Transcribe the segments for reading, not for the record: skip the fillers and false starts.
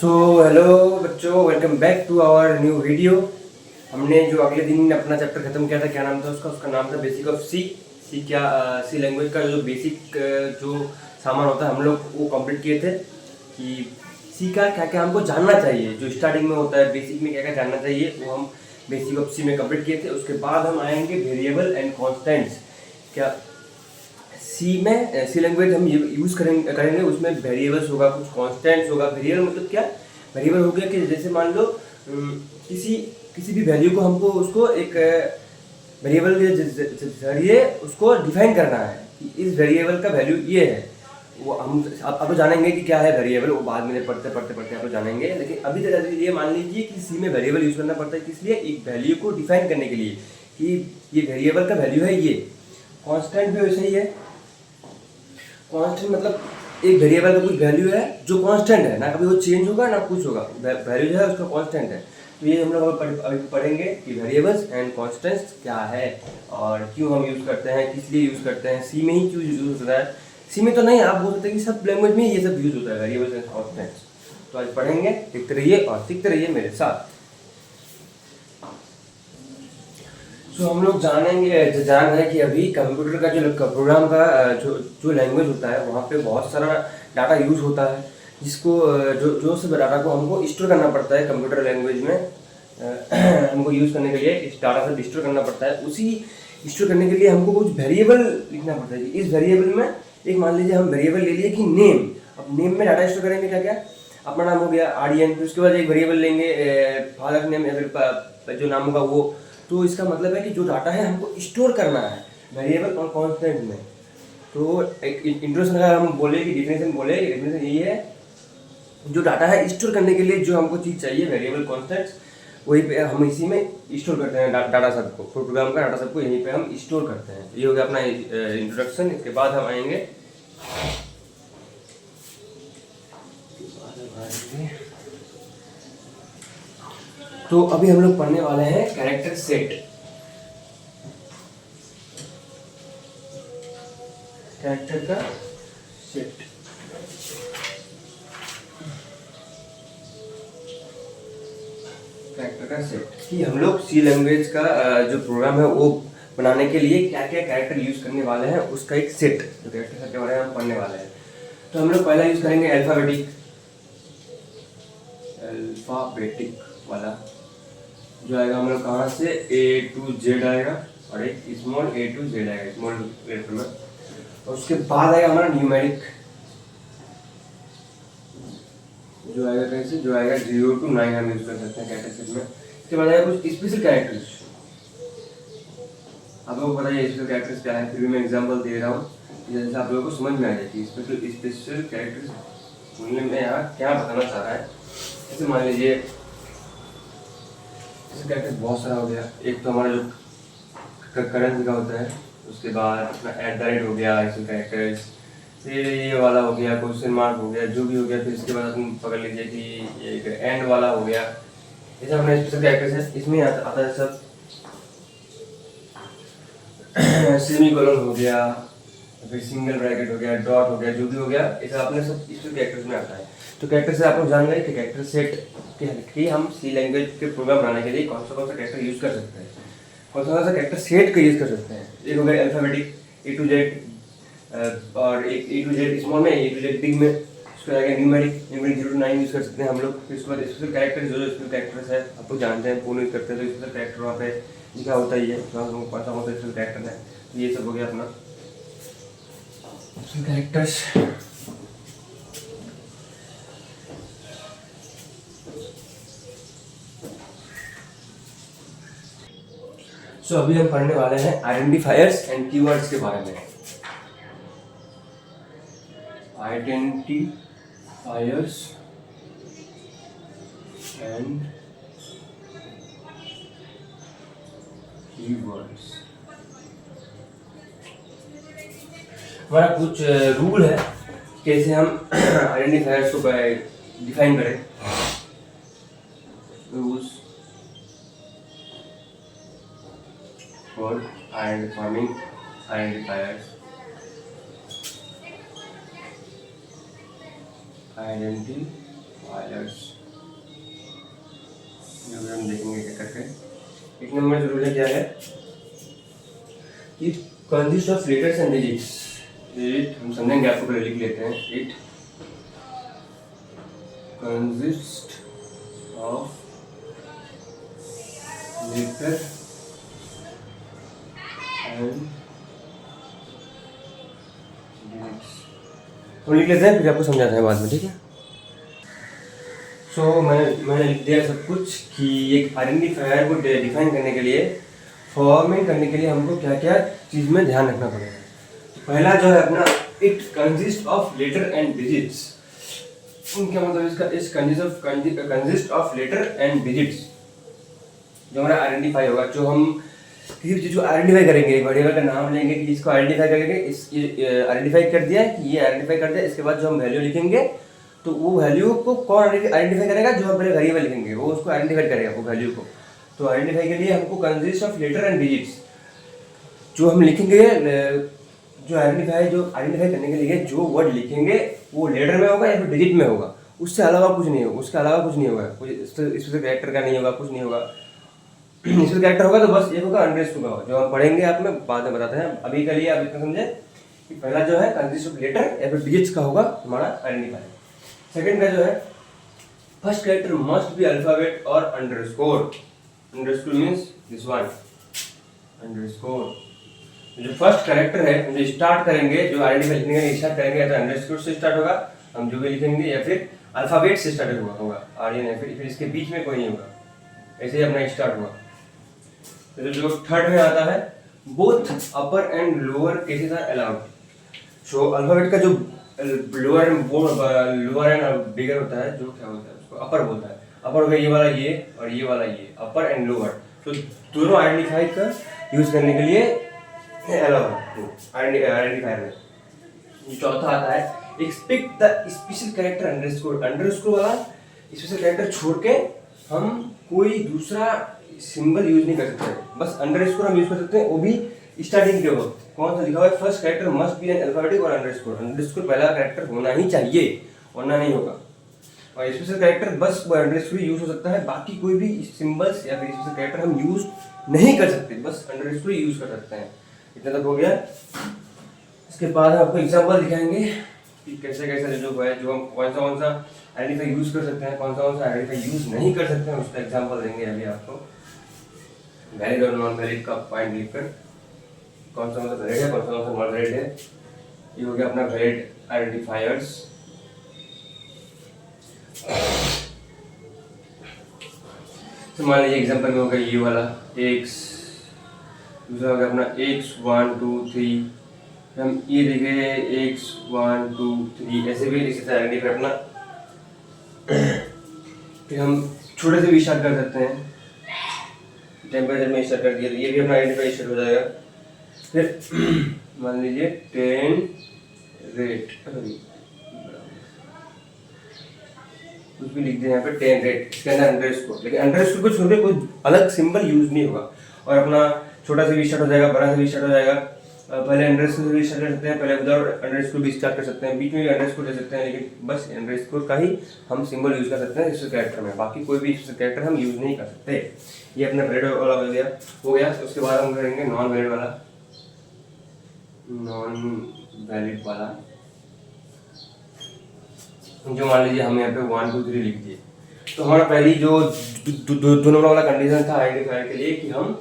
सो hello बच्चों, welcome back to our new video. हमने जो अगले दिन अपना चैप्टर खत्म किया था, क्या नाम था उसका नाम था basic of C. C language का जो बेसिक जो सामान होता है हम लोग वो कंप्लीट किए थे कि सी का क्या क्या हमको जानना चाहिए। जो स्टार्टिंग में होता है बेसिक में क्या क्या जानना चाहिए वो हम बेसिक ऑफ सी में कंप्लीट किए थे। उसके बाद हम आएंगे वेरिएबल एंड कॉन्स्टेंट्स। क्या सी लैंग्वेज हम यूज़ करेंगे उसमें वेरिएबल्स होगा, कुछ कॉन्स्टेंट्स होगा। वेरिएबल मतलब क्या? वेरिएबल हो गया कि जैसे मान लो किसी किसी भी वैल्यू को हमको उसको एक वेरिएबल के जरिए उसको डिफाइन करना है कि इस वेरिएबल का वैल्यू ये है। वो हम आप तो जानेंगे कि क्या है वेरिएबल, वो बाद में पढ़ते पढ़ते आप तो जानेंगे। लेकिन अभी तक ये मान लीजिए कि सी में वेरिएबल यूज़ करना पड़ता है, किस लिए? एक वैल्यू को डिफाइन करने के लिए कि ये वेरिएबल का वैल्यू है ये। कांस्टेंट भी वैसे ही है। कांस्टेंट मतलब एक वेरिएबल का कुछ वैल्यू है जो कांस्टेंट है, ना कभी वो चेंज होगा ना कुछ होगा, वैल्यू जो है उसका कांस्टेंट है। तो ये हम लोग अभी पढ़ेंगे कि वेरिएबल्स एंड कांस्टेंट्स क्या है और क्यों हम यूज़ करते हैं, किस लिए यूज़ करते हैं, सी में ही क्यों यूज़ होता है। सी में तो नहीं, आप बोल सकते हैं कि सब लैंग्वेज में ये सब यूज़ होता है, वेरिएबल्स एंड कांस्टेंट्स। तो आज पढ़ेंगे, देखते रहिए और सीखते रहिए मेरे साथ। तो हम लोग जान रहे हैं कि अभी कंप्यूटर का जो प्रोग्राम का जो जो लैंग्वेज होता है वहाँ पे बहुत सारा डाटा यूज़ होता है, जिसको जो सब डाटा को हमको स्टोर करना पड़ता है कंप्यूटर लैंग्वेज में। हमको यूज़ करने के लिए इस डाटा से स्टोर करना पड़ता है। उसी स्टोर करने के लिए हमको कुछ वेरिएबल लिखना पड़ता है। इस वेरिएबल में एक मान लीजिए हम वेरिएबल ले लिए कि नेम। अब नेम में डाटा स्टोर करेंगे क्या क्या? अपना नाम हो गया आर्यन, फिर उसके बाद एक वेरिएबल लेंगे फादर नेम या फिर जो नाम होगा वो। तो इसका मतलब है कि जो डाटा है हमको स्टोर करना है वेरिएबल और कांस्टेंट में। तो एक इंट्रोडक्शन अगर हम बोले कि डेफिनेशन बोले, डेफिनेशन यही है, जो डाटा है स्टोर करने के लिए जो हमको चीज़ चाहिए वेरिएबल कॉन्स्टेंट्स, वहीं पे हम इसी में स्टोर करते हैं डाटा सबको। प्रोग्राम का डाटा सबको यहीं पे हम स्टोर करते हैं। ये हो गया अपना इंट्रोडक्शन। इसके बाद हम आएंगे तो अभी हम लोग पढ़ने वाले हैं कैरेक्टर सेट। कैरेक्टर का सेट, कैरेक्टर का सेट कि हम लोग सी लैंग्वेज का जो प्रोग्राम है वो बनाने के लिए क्या क्या कैरेक्टर यूज करने वाले हैं उसका एक सेट, जो कैरेक्टर सेट के बारे में हम पढ़ने वाले हैं। तो हम लोग पहला यूज करेंगे अल्फाबेटिक वाला, जो आएगा हम लोग कहाँ से A to Z आएगा और एक स्मॉल A to Z आएगा, स्मॉल लेटर में। और उसके बाद आएगा हमारा न्यूमेरिक, जो आएगा कैसे, जो आएगा 0 to 9 हम यूज कर सकते हैं कैरेक्टर सेट में। इसके बाद आएगा कुछ स्पेशल कैरेक्टर्स। आप लोगों को पता है स्पेशल कैरेक्टर्स क्या है, फिर भी मैं एग्जांपल दे रहा हूँ जैसे आप लोगों को समझ में आ जाए कि स्पेशल कैरेक्टर्स बोलने में यहाँ क्या बताना चाह रहा है। जैसे मान लीजिए कैरेक्टर्स बहुत सारा हो गया। एक तो हमारा जो करेंसी का होता है, उसके बाद अपना @ हो गया, ऐसे कैरेक्टर्स, फिर ये वाला हो गया, क्वेश्चन मार्क हो गया, जो भी हो गया। फिर इसके बाद तुम पकड़ लीजिए कि एक एंड वाला हो गया। ऐसा अपना स्पेशल कैरेक्टर्स है, इसमें आता है सब। सेमीकोलन हो गया, फिर सिंगल ब्रैकेट हो गया, डॉट हो गया, जो भी हो गया, ऐसा अपने सब स्पेशल कैरेक्टर्स में आता है। तो कैरेक्टर से आप लोग जान गए कि कैरेक्टर सेट कि हम सी लैंग्वेज के प्रोग्राम बनाने के लिए कौन सा कैरेक्टर यूज कर सकते हैं, कौन सा कैरेक्टर सेट का यूज कर सकते हैं। एक हो गया अल्फाबेटिक A to Z, और एक A to Z स्मॉल में, A to Z बिग में। उसके आगे न्यूमेरिक 0 to 9 यूज कर सकते हैं हम लोग। फिर उसके बाद स्पेशल कैरेक्टर, जो स्पेशल कैरेक्टर्स है आप लोग जानते हैं, पूर्ण यूज करते हैं। तो स्पेशल कैरेक्टर वहाँ पे लिखा होता ही है, तो हम लोग कौन सा स्पेशल कैरेक्टर है। तो ये सब हो गया अपना स्पेशल कैरेक्टर्स। सो अभी हम पढ़ने वाले हैं आइडेंटिफायर्स एंड कीवर्ड्स के बारे में। आइडेंटिफायर्स एंड कीवर्ड्स, हमारा कुछ रूल है कैसे हम आइडेंटिफायर्स को डिफाइन करें। Rules for identifying identifiers, identifying wires हम देखेंगे क्या करके। एक नंबर जो रूल है क्या है कि consist of letters and digits. It हम समझेंगे, आपको पहले लिख लेते हैं। It consist of letter and digits. हम लिख लेते हैं, फिर आपको समझाते हैं बाद में, ठीक है। सो मैंने लिख दिया सब कुछ कि एक आइडेंटिफायर को डिफाइन करने के लिए, फॉर्मेट करने के लिए हमको क्या क्या चीज़ में ध्यान रखना पड़ेगा। तो पहला जो है अपना, it consist of letter and digits. क्या मतलब इसका? इस consist of letter and digits जो हमारा आइडेंटिफाई होगा, जो हम किसी भी चीज़ को आइडेंटिफाई करेंगे, एक वेरिएबल का नाम लेंगे कि इसको आइडेंटिफाई करेंगे, इस आइडेंटिफाई कर दिया कि ये आइडेंटिफाई कर दिया, इसके बाद जो हम वैल्यू लिखेंगे तो वो वैल्यू को कौन आइडेंटिफाई करेगा? जो हम पहले वेरिएबल लिखेंगे वो उसको आइडेंटिफाई करेगा, वो वैल्यू को। तो आइडेंटिफाई के लिए हमको consist of letter and digits जो हम लिखेंगे, जो आइडेंटिफाई करने के लिए जो वर्ड लिखेंगे वो लेटर में होगा या फिर डिजिट में होगा, उससे अलावा कुछ नहीं होगा। उसके अलावा कुछ नहीं होगा, कोई स्पेशल कैरेक्टर का नहीं होगा, कुछ नहीं होगा। स्पेशल कैरेक्टर होगा तो बस एक होगा अंडरस्कोर होगा, जो हम पढ़ेंगे आप में बाद में बताते हैं। अभी के लिए आप इतना समझे कि पहला जो है कंसिस्ट ऑफ लेटर या फिर डिजिट्स का होगा हमारा आइडेंटिफायर। सेकंड का जो है, first character must be alphabet और underscore. Underscore means this one, underscore. जो फर्स्ट कैरेक्टर है हम जो स्टार्ट करेंगे, जो आइडेंटिफाई लिखने का स्टार्ट करेंगे, या तो अंडरस्कोर से स्टार्ट होगा हम जो भी लिखेंगे, या फिर अल्फाबेट से स्टार्ट होगा आर्यन, या फिर इसके बीच में कोई नहीं होगा, ऐसे ही अपना स्टार्ट हुआ। तो जो थर्ड में आता है, both upper and lower cases are allowed. So alphabet का जो लोअर एंड बिगर होता है, जो क्या होता है उसको अपर बोलता है। अपर हो गया ये वाला, ये और ये वाला, ये अपर एंड लोअर। तो दोनों आइडेंटिफाई का यूज करने के लिए अलाउ है आइडेंटिफायर में। चौथा आता है, expect the special character underscore. Underscore वाला स्पेशल कैरेक्टर छोड़ के हम कोई दूसरा सिंबल यूज नहीं कर सकते, बस अंडरस्कोर हम यूज कर सकते हैं, वो भी स्टार्टिंग के वक्त। कौन सा लिखा हुआ है? First character must be an alphabetic और अंडरस्कोर। अंडरस्कोर पहला कैरेक्टर होना ही चाहिए, वरना नहीं होगा। और स्पेशल कैरेक्टर बस वो अंडरस्कोर यूज हो सकता है, बाकी कोई भी सिंबल्स या फिर स्पेशल कैरेक्टर हम यूज नहीं कर सकते, बस अंडरस्कोर यूज कर सकते हैं। इतना तक हो गया। इसके बाद हम आपको एग्जाम्पल दिखाएंगे कि कैसे कैसे जो है, जो हम कौन सा आइडेंटिफाई यूज कर सकते हैं, कौन सा आइडेंटिफाई यूज नहीं कर सकते हैं, उसका एग्जाम्पल देंगे अभी आपको। वैलिड और नॉन वैलिड का पॉइंट लिखकर, कौन सा मतलब वैलिड है, कौन सा मतलब नॉन वैलिड है। ये हो गया अपना वैलिड आइडेंटिफायर्स। तो मान लीजिए एग्जाम्पल में हो गया ये वाला x, दूसरा हो गया अपना x 1 2 3, हम ये देखें x 1 2 3, ऐसे भी इसी तरह आइडेंटिफाई अपना। फिर हम छोटे से भी स्टार्ट कर सकते हैं, टेम्परेचर में स्टार्ट कर दिया, ये भी अपना आइडेंटिफाई स्टार्ट हो जाएगा। फिर मान लीजिए 10 रेट, कुछ भी लिख दें यहाँ पे 10 रेट, इसके अंदर अंडरस्कोर, लेकिन अंडरस्कोर को छोड़ के कोई अलग सिंबल यूज नहीं होगा। और अपना छोटा से भी स्टार्ट हो जाएगा, बड़ा से भी स्टार्ट हो जाएगा। पहले अंडरस्कोर से भी स्टार्ट कर सकते हैं, पहले विदाउट अंडरस्कोर भी स्टार्ट कर सकते हैं, बीच में भी अंडरस्कोर ले सकते हैं, लेकिन बस अंडरस्कोर का ही हम सिंबल यूज कर सकते हैं इस कैरेक्टर में, बाकी कोई भी कैरेक्टर हम यूज नहीं कर सकते। ये अपना वैलिड वाला हो गया। उसके बाद हम करेंगे नॉन वैलिड वाला। नॉन वैलिड वाला जो मान लीजिए हम यहाँ पे 1 2 3 लिख दिए, तो हमारा पहली जो दो नंबर वाला कंडीशन था आइडेंटिफायर के लिए कि हम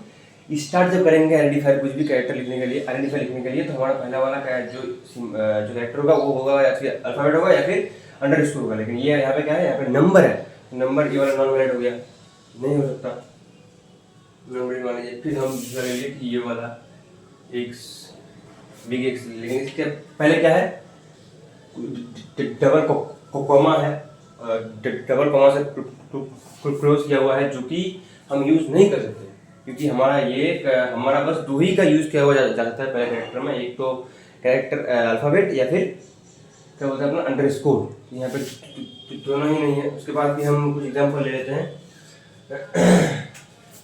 स्टार्ट जब करेंगे आइडेंटिफायर कुछ भी कैरेक्टर लिखने के लिए, आइडेंटिफायर लिखने के लिए, तो हमारा पहला वाला जो कैरेक्टर होगा वो होगा या फिर अल्फाबेट होगा या फिर अंडरस्कोर होगा। लेकिन ये यहाँ पे क्या है, यहाँ पे नंबर है, नंबर ये वाला नॉन वैलिड हो गया, नहीं हो सकता नंबर मान लीजिए। फिर हम दूसरा ले लीजिए कि ये वाला x बिग x, लेकिन इसके पहले क्या है, डबल कॉमा है, डबल कॉमा से क्लोज किया हुआ है, जो कि हम यूज नहीं कर सकते, क्योंकि हमारा बस दो ही का यूज किया हुआ जा सकता है पहले कैरेक्टर में, एक तो कैरेक्टर अल्फाबेट या फिर क्या बोलते हैं अपना अंडरस्कोर, यहाँ पे दोनों ही नहीं है। उसके बाद भी हम कुछ एग्जांपल ले लेते हैं।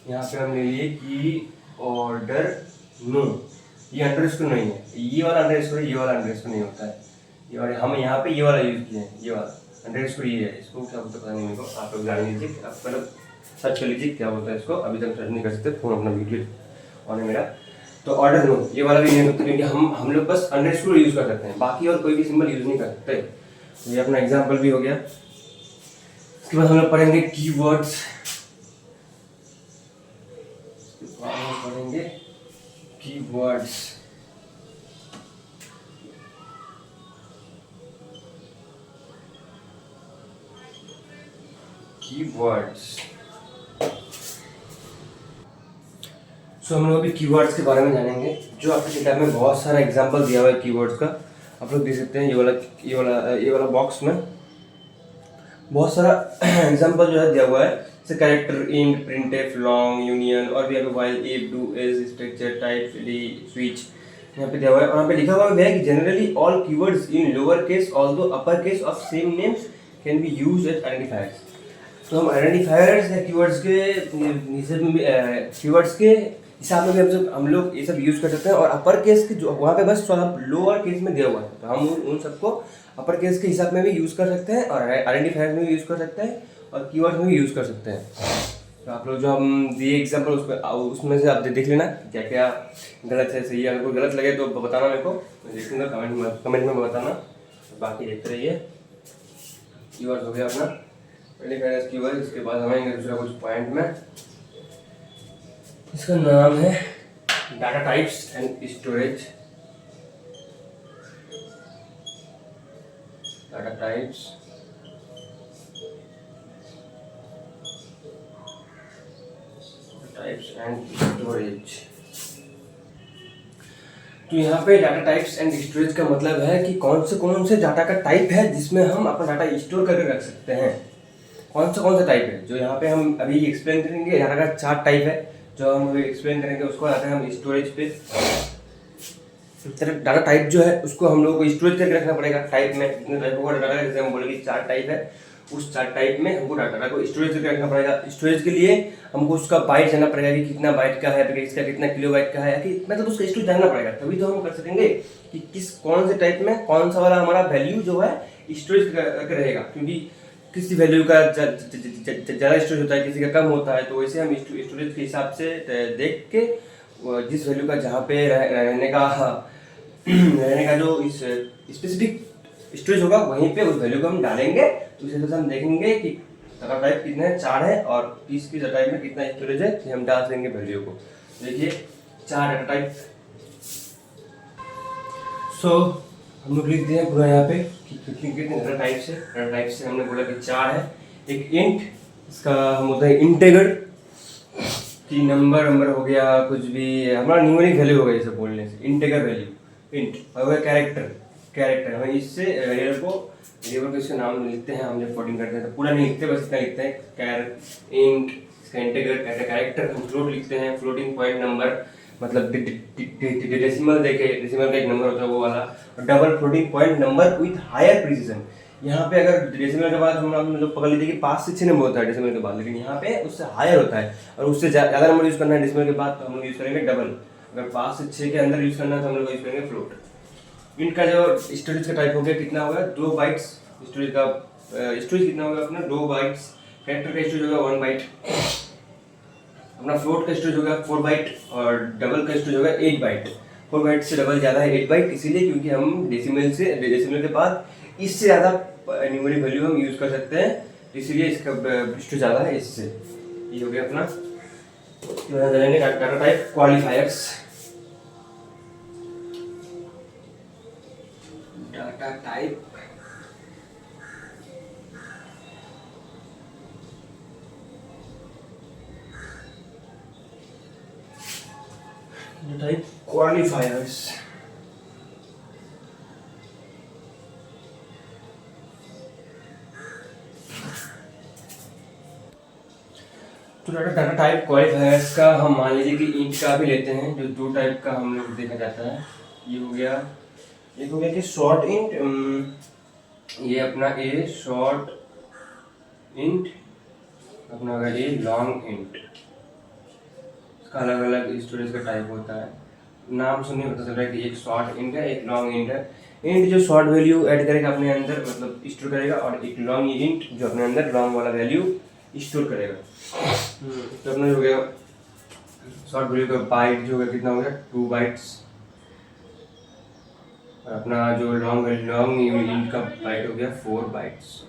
यहाँ पे हम ले लिए कि ऑर्डर नो, ये अंडरस्कोर नहीं है, ये वाला अंडरस्कोर है, ये वाला अंडरस्कोर नहीं होता है, ये वाला हम यहाँ पे ये वाला यूज किए हैं, ये वाला अंडरस्कोर ये है, इसको क्या बोलते पता नहीं मेरे को, आप लोग जान लीजिए, आप मतलब सर्च कर लीजिए क्या होता है इसको, अभी तक सर्च नहीं कर सकते, फोन अपना वीडियो ऑन है मेरा। तो ऑर्डर नो ये वाला भी नहीं होता, क्योंकि हम लोग बस अंडरस्कोर यूज़ कर सकते हैं, बाकी और कोई भी सिंबल यूज़ नहीं कर सकते। तो ये अपना एग्जाम्पल भी हो गया। उसके बाद हम लोग पढ़ेंगे कीवर्ड्स, पढ़ेंगे कीवर्ड्स। सो हम लोग अभी कीवर्ड्स के बारे में जानेंगे। जो आपकी किताब में बहुत सारा एग्जांपल दिया हुआ है कीवर्ड्स का, आप लोग देख सकते हैं ये वाला बॉक्स में बहुत सारा एग्जांपल जो है दिया हुआ है, जैसे character, int, printf, long, union, और भी यहाँ पे while, if, do, is, structure, type, switch यहाँ पे दिया हुआ है। और यहाँ पे लिखा हुआ है कि generally all keywords in lower case although upper case of same names can be used as identifiers. तो हम आइडेंटिफायर्स या कीवर्ड्स के हिसाब में भी हम लोग ये सब यूज़ कर सकते हैं। और अपर केस के जो वहाँ पे बस थोड़ा लोअर केस में दिया हुआ है, तो हम उन सबको अपर केस के हिसाब में भी यूज़ कर सकते हैं, और आइडेंटिफायर्स में भी यूज़ कर सकते हैं, और कीवर्ड्स में भी यूज़ कर सकते हैं। तो आप लोग जो हम दिए एग्जाम्पल उसमें से आप देख लेना क्या क्या गलत है, सही है। अगर कोई गलत लगे तो बताना मेरे को, मैं देखूँगा, कमेंट में बताना। बाकी देखते रहिए। कीवर्ड्स हो गया अपना आइडेंटिफायर्स कीवर्ड। इसके बाद हम आएंगे दूसरा कुछ पॉइंट में, इसका नाम है data types and storage. Data types and storage. तो यहाँ पे डाटा टाइप्स एंड स्टोरेज का मतलब है कि कौन से डाटा का टाइप है जिसमें हम अपना डाटा स्टोर करके रख सकते हैं। कौन सा टाइप है जो यहाँ पे हम अभी एक्सप्लेन करेंगे। डाटा का 4 टाइप है जो हम अभी एक्सप्लेन करेंगे, उसको आते हैं हम स्टोरेज पे। डाटा टाइप जो है उसको हम लोगों को स्टोरेज करके रखना पड़ेगा। टाइप में जितने टाइप होगा डाटा, जैसे हम बोलेंगे 4 टाइप है, उस 4 टाइप में हमको डाटा को स्टोरेज करके रखना पड़ेगा। स्टोरेज के लिए हमको उसका बाइट जानना पड़ेगा कि कितना बाइट का है, इसका कितना किलो बाइट का है, कि मतलब उसका स्टोरेज जानना पड़ेगा, तभी तो हम कर सकेंगे कि कौन से टाइप में कौन सा वाला हमारा वैल्यू जो है स्टोरेज करके रहेगा। क्योंकि किसी वैल्यू का ज़्यादा स्टोरेज होता है, किसी का कम होता है, तो वैसे हम स्टोरेज के हिसाब से देख के जिस वैल्यू का जहाँ पे रहने का जो इस स्पेसिफिक स्टोरेज होगा वहीं पे उस वैल्यू को हम डालेंगे। तो इस हम देखेंगे कि डाटा टाइप कितने हैं, 4 है, और किस टाइप में कितना स्टोरेज है, तो हम डाल देंगे वैल्यू को। देखिए 4 डाटा टाइप। सो हम लोग लिख दिए पूरा यहाँ पे कितने डाटा टाइप्स है। डाटा टाइप से हमने बोला कि 4 है। एक इंट, इसका हम होता है इंटेगर, कि नंबर हो गया, कुछ भी हमारा न्यूमेरिक वैल्यू हो गया जैसे बोलने से, इंटेगर वैल्यू इंट। और वह कैरेक्टर हम इससे वेरिएबल को इसका नाम लिखते हैं, हम जब कोडिंग करते हैं तो पूरा नहीं लिखते, बस इतना लिखते हैं इंट, इसका इंटेगर कैरेक्टर। हम फ्लोट लिखते हैं, फ्लोटिंग पॉइंट नंबर, मतलब डेसिमल देके डेसिमल का एक नंबर होता है वो वाला। और double floating point number with higher precision. यहाँ पे अगर डेसिमल के बाद हम लोग पकड़ लीजिए कि 5 से 6 नंबर होता है डेसिमल के बाद, लेकिन यहाँ पे उससे हायर होता है, और उससे ज़्यादा नंबर यूज़ करना है डेसिमल के बाद तो हम लोग यूज़ करेंगे डबल। अगर 5 से 6 के अंदर यूज़ करना है तो हम लोग यूज़ करेंगे फ्लोट। इंट का जो स्टोरेज का टाइप हो गया, कितना होगा 2 बाइट्स। स्टोरेज का स्टोरेज कितना होगा अपना 2 बाइट्स। कैरेक्टर का स्टोरेज होगा 1 बाइट। अपना फ्लोट का स्टोरेज होगा 4 बाइट, और डबल का स्टोरेज होगा 8 बाइट। 4 बाइट से डबल ज़्यादा है 8 बाइट, इसीलिए क्योंकि हम डेसिमल के बाद इससे ज़्यादा न्यूमेरिक वैल्यू हम यूज़ कर सकते हैं, इसीलिए इसका स्टोरेज ज़्यादा है इससे। ये हो गया अपना। करेंगे डाटा टाइप क्वालिफायर्स। Data type क्वालिफायर्स। तो डाटा टाइप क्वालिफायर्स का हम मान लीजिए कि इंट का भी लेते हैं, जो 2 टाइप का हम लोग देखा जाता है। ये हो गया, एक हो गया कि शॉर्ट इंट, ये अपना ए शॉर्ट इंट, अपना अगर ए लॉन्ग इंट। इसका अलग अलग स्टोरेज का टाइप होता है, नाम से नहीं पता चल रहा है कि एक शॉर्ट इंट है एक लॉन्ग इंट है। इंट जो शॉर्ट वैल्यू ऐड करेगा अपने अंदर, मतलब स्टोर करेगा, और एक लॉन्ग इंट जो अपने अंदर लॉन्ग वाला वैल्यू स्टोर करेगा। तो अपना हो गया शॉर्ट वैल्यू का बाइट जो है कितना हो गया 2 बाइट्स, और अपना जो लॉन्ग इंट का बाइट हो गया 4 बाइट्स।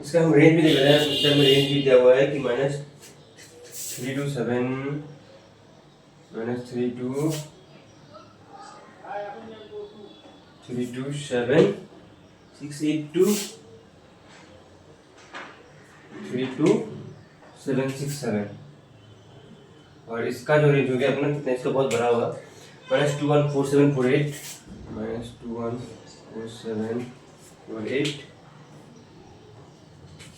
इसका हम रेंज भी देख रहे हैं, उससे हमें रेंज भी दिया हुआ है कि -3 to 7, -3 to 7, 6 to 3 to 767। और इसका जो रेंज हो गया अपना कितना, इसका बहुत बड़ा होगा, -214748, -214748,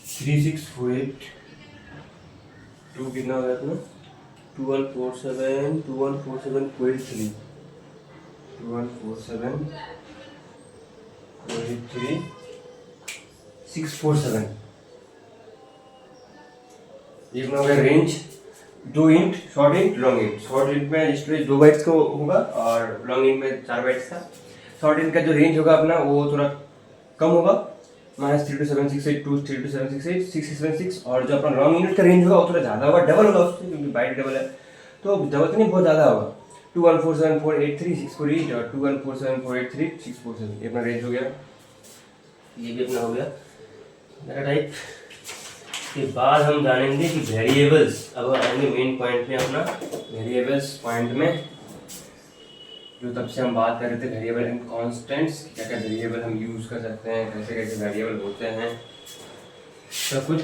3648, 2 कितना हो गया अपना 2147, 2147.3, 2147.3, 647। ये अपना हो गया range. 2 int short int long int. Short int में स्टोरेज 2 बाइट्स का होगा और लॉन्ग इंट में 4 बाइट्स का। शॉर्ट इंट का जो रेंज होगा अपना वो थोड़ा कम होगा, -3 to 768, 3 to 768, 676। और जो अपना लॉन्ग इंट का रेंज होगा वो थोड़ा ज़्यादा होगा, डबल होगा उससे, क्योंकि बाइट डबल है तो डबल तो नहीं, बहुत ज़्यादा होगा। 214748 648 और 214748 647, ये अपना रेंज हो गया। ये भी अपना हो गया मेरा टाइप। के बाद हम जानेंगे कि वेरिएबल्स, अब आएंगे मेन पॉइंट में अपना, वेरिएबल्स पॉइंट में जो तब से हम बात कर रहे थे वेरिएबल एंड कांस्टेंट्स, क्या क्या वेरिएबल हम यूज़ कर सकते हैं, कैसे कैसे वेरिएबल होते हैं, सब कुछ।